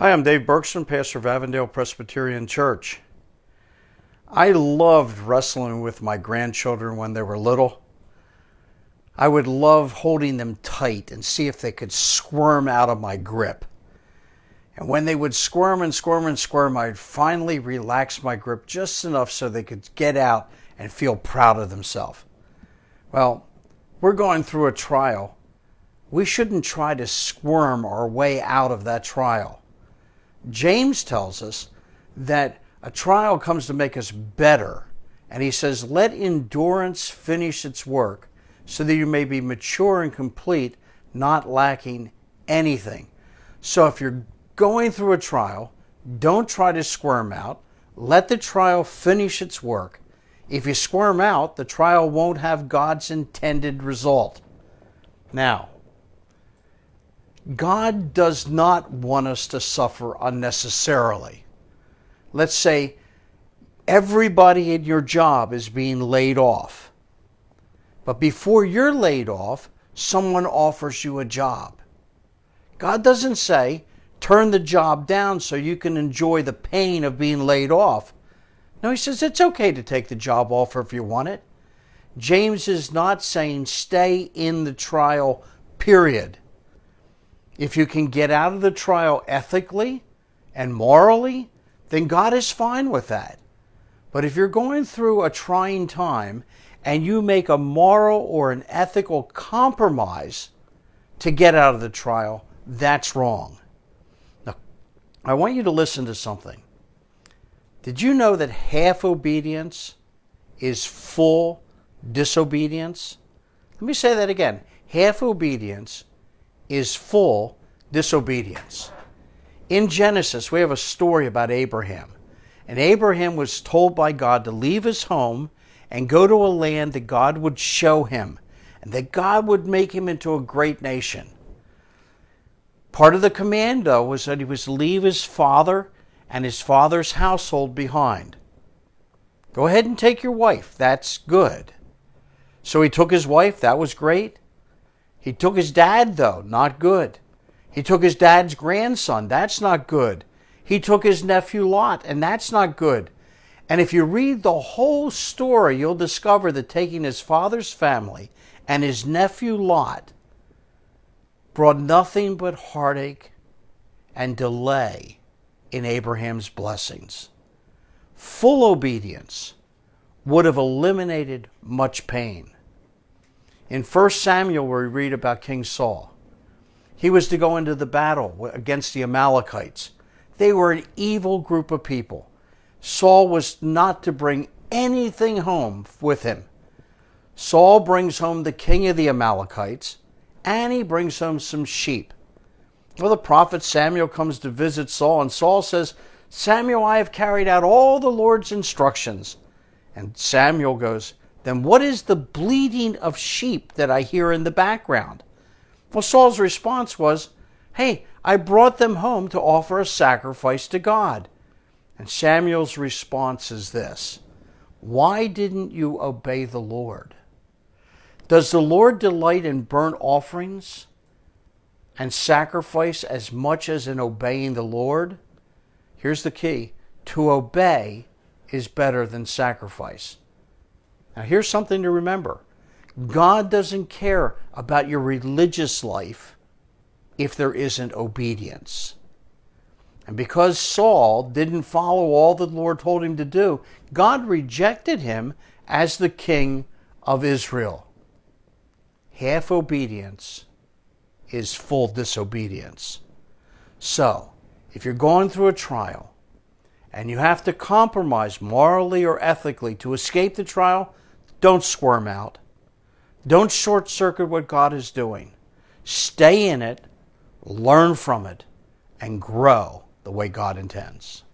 Hi, I'm Dave Bergstrom, pastor of Avondale Presbyterian Church. I loved wrestling with my grandchildren when they were little. I would love holding them tight and see if they could squirm out of my grip. And when they would squirm and squirm and squirm, I'd finally relax my grip just enough so they could get out and feel proud of themselves. Well, we're going through a trial. We shouldn't try to squirm our way out of that trial. James tells us that a trial comes to make us better. And he says, let endurance finish its work so that you may be mature and complete, not lacking anything. So if you're going through a trial, don't try to squirm out. Let the trial finish its work. If you squirm out, the trial won't have God's intended result. Now, God does not want us to suffer unnecessarily. Let's say everybody in your job is being laid off. But before you're laid off, someone offers you a job. God doesn't say, turn the job down so you can enjoy the pain of being laid off. No, he says it's okay to take the job offer if you want it. James is not saying stay in the trial, period. If you can get out of the trial ethically and morally, then God is fine with that. But if you're going through a trying time and you make a moral or an ethical compromise to get out of the trial, that's wrong. Now, I want you to listen to something. Did you know that half obedience is full disobedience? Let me say that again. Half obedience is full disobedience. In Genesis, we have a story about Abraham. And Abraham was told by God to leave his home and go to a land that God would show him, and that God would make him into a great nation. Part of the command, though, was that he was to leave his father and his father's household behind. Go ahead and take your wife. That's good. So he took his wife. That was great. He took his dad, though. Not good. He took his dad's grandson. That's not good. He took his nephew Lot, and that's not good. And if you read the whole story, you'll discover that taking his father's family and his nephew Lot brought nothing but heartache and delay in Abraham's blessings. Full obedience would have eliminated much pain. In 1 Samuel, where we read about King Saul, he was to go into the battle against the Amalekites. They were an evil group of people. Saul was not to bring anything home with him. Saul brings home the king of the Amalekites, and he brings home some sheep. Well, the prophet Samuel comes to visit Saul, and Saul says, Samuel, I have carried out all the Lord's instructions. And Samuel goes, then what is the bleating of sheep that I hear in the background? Well, Saul's response was, hey, I brought them home to offer a sacrifice to God. And Samuel's response is this, why didn't you obey the Lord? Does the Lord delight in burnt offerings and sacrifice as much as in obeying the Lord? Here's the key. To obey is better than sacrifice. Now here's something to remember. God doesn't care about your religious life if there isn't obedience. And because Saul didn't follow all the Lord told him to do, God rejected him as the king of Israel. Half obedience is full disobedience. So, if you're going through a trial and you have to compromise morally or ethically to escape the trial, don't squirm out. Don't short-circuit what God is doing. Stay in it, learn from it, and grow the way God intends.